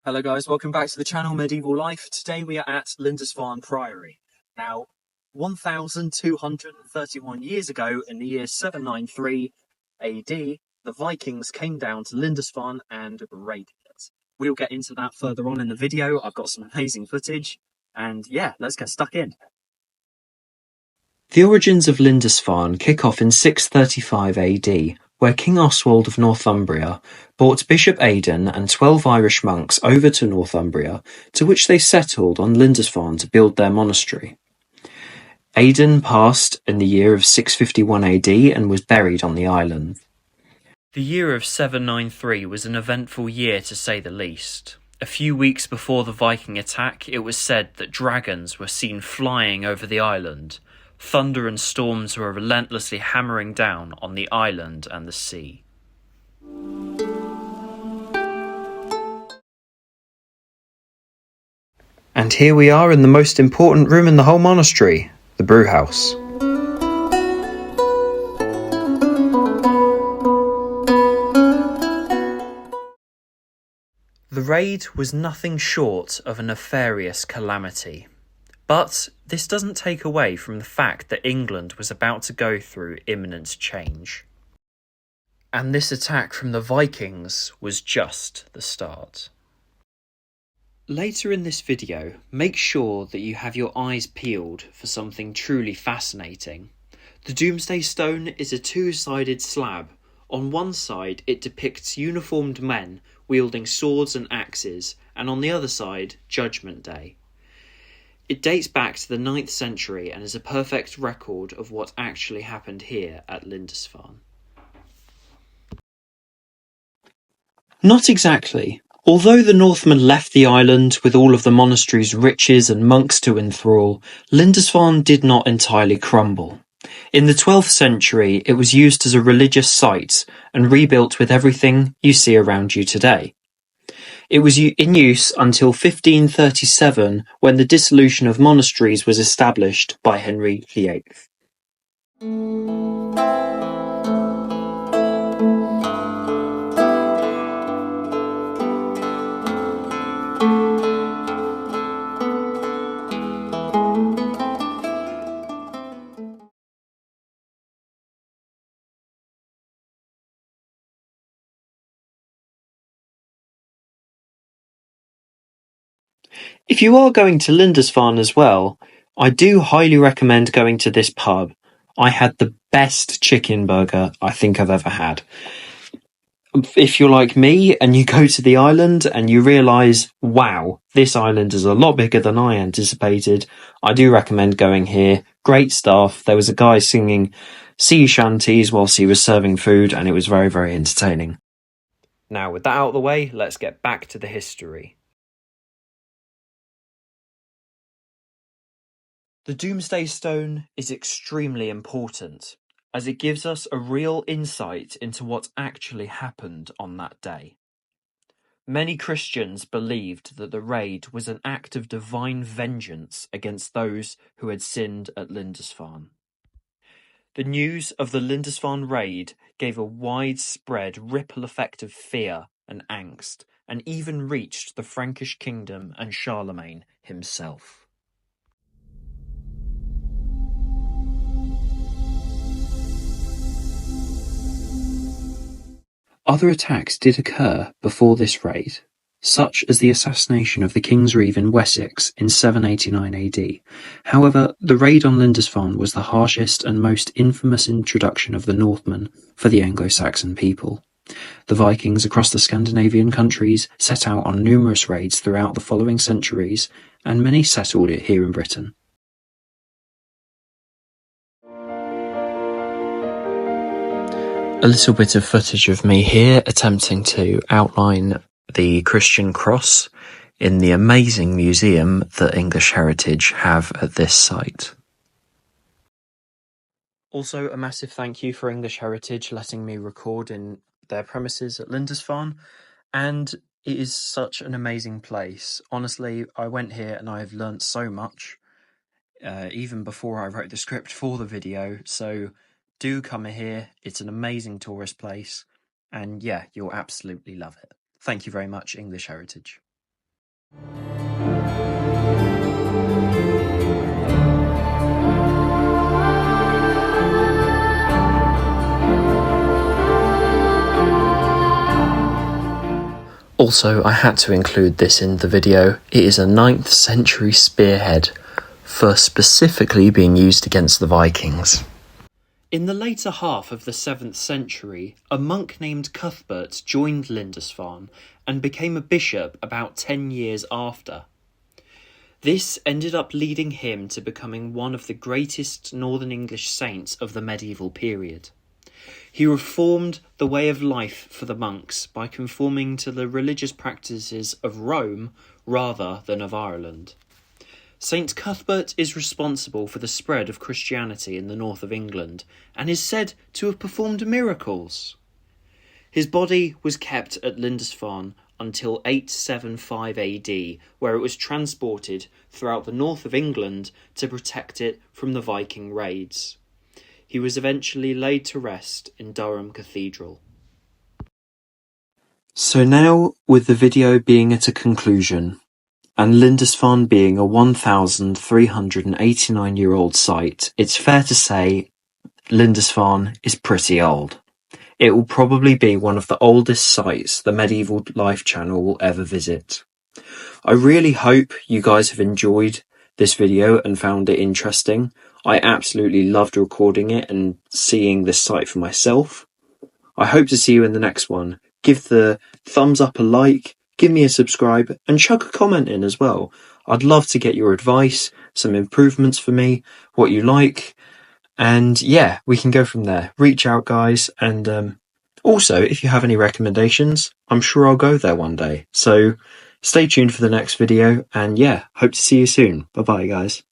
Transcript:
Hello guys, welcome back to the channel Medieval Life. Today we are at Lindisfarne Priory. Now, 1,231 years ago, in the year 793 AD, the Vikings came down to Lindisfarne and raided it. We'll get into that further on in the video. I've got some amazing footage, and yeah, let's get stuck in. The origins of Lindisfarne kick off in 635 AD, where King Oswald of Northumbria brought Bishop Aidan and 12 Irish monks over to Northumbria, to which they settled on Lindisfarne to build their monastery. Aidan passed in the year of 651 AD and was buried on the island. The year of 793 was an eventful year to say the least. A few weeks before the Viking attack, it was said that dragons were seen flying over the island. Thunder and storms were relentlessly hammering down on the island and the sea. And here we are in the most important room in the whole monastery, the brewhouse. The raid was nothing short of a nefarious calamity. But this doesn't take away from the fact that England was about to go through imminent change. And this attack from the Vikings was just the start. Later in this video, make sure that you have your eyes peeled for something truly fascinating. The Doomsday Stone is a two-sided slab. On one side, it depicts uniformed men wielding swords and axes, and on the other side, Judgment Day. It dates back to the 9th century and is a perfect record of what actually happened here at Lindisfarne. Not exactly. Although the Northmen left the island with all of the monastery's riches and monks to enthrall, Lindisfarne did not entirely crumble. In the 12th century, it was used as a religious site and rebuilt with everything you see around you today. It was in use until 1537, when the dissolution of monasteries was established by Henry VIII. If you are going to Lindisfarne as well, I do highly recommend going to this pub. I had the best chicken burger I think I've ever had. If you're like me and you go to the island and you realise, wow, this island is a lot bigger than I anticipated, I do recommend going here. Great staff. There was a guy singing sea shanties whilst he was serving food, and it was very, very entertaining. Now, with that out of the way, let's get back to the history. The Doomsday Stone is extremely important, as it gives us a real insight into what actually happened on that day. Many Christians believed that the raid was an act of divine vengeance against those who had sinned at Lindisfarne. The news of the Lindisfarne raid gave a widespread ripple effect of fear and angst, and even reached the Frankish kingdom and Charlemagne himself. Other attacks did occur before this raid, such as the assassination of the King's Reeve in Wessex in 789 AD. However, the raid on Lindisfarne was the harshest and most infamous introduction of the Northmen for the Anglo-Saxon people. The Vikings across the Scandinavian countries set out on numerous raids throughout the following centuries, and many settled it here in Britain. A little bit of footage of me here attempting to outline the Christian cross in the amazing museum that English Heritage have at this site. Also, a massive thank you for English Heritage letting me record in their premises at Lindisfarne, and it is such an amazing place. Honestly, I went here and I have learnt so much, even before I wrote the script for the video, so do come here. It's an amazing tourist place, and yeah, you'll absolutely love it. Thank you very much, English Heritage. Also, I had to include this in the video. It is a 9th century spearhead for specifically being used against the Vikings. In the later half of the 7th century, a monk named Cuthbert joined Lindisfarne and became a bishop about 10 years after. This ended up leading him to becoming one of the greatest Northern English saints of the medieval period. He reformed the way of life for the monks by conforming to the religious practices of Rome rather than of Ireland. St. Cuthbert is responsible for the spread of Christianity in the north of England and is said to have performed miracles. His body was kept at Lindisfarne until 875 AD, where it was transported throughout the north of England to protect it from the Viking raids. He was eventually laid to rest in Durham Cathedral. So now, with the video being at a conclusion, and Lindisfarne being a 1,389-year-old site, it's fair to say Lindisfarne is pretty old. It will probably be one of the oldest sites the Medieval Life channel will ever visit. I really hope you guys have enjoyed this video and found it interesting. I absolutely loved recording it and seeing this site for myself. I hope to see you in the next one. Give the thumbs up a like, give me a subscribe, and chuck a comment in as well. I'd love to get your advice, some improvements for me, what you like, and yeah, we can go from there. Reach out, guys, and also, if you have any recommendations, I'm sure I'll go there one day. So stay tuned for the next video, and yeah, hope to see you soon. Bye-bye, guys.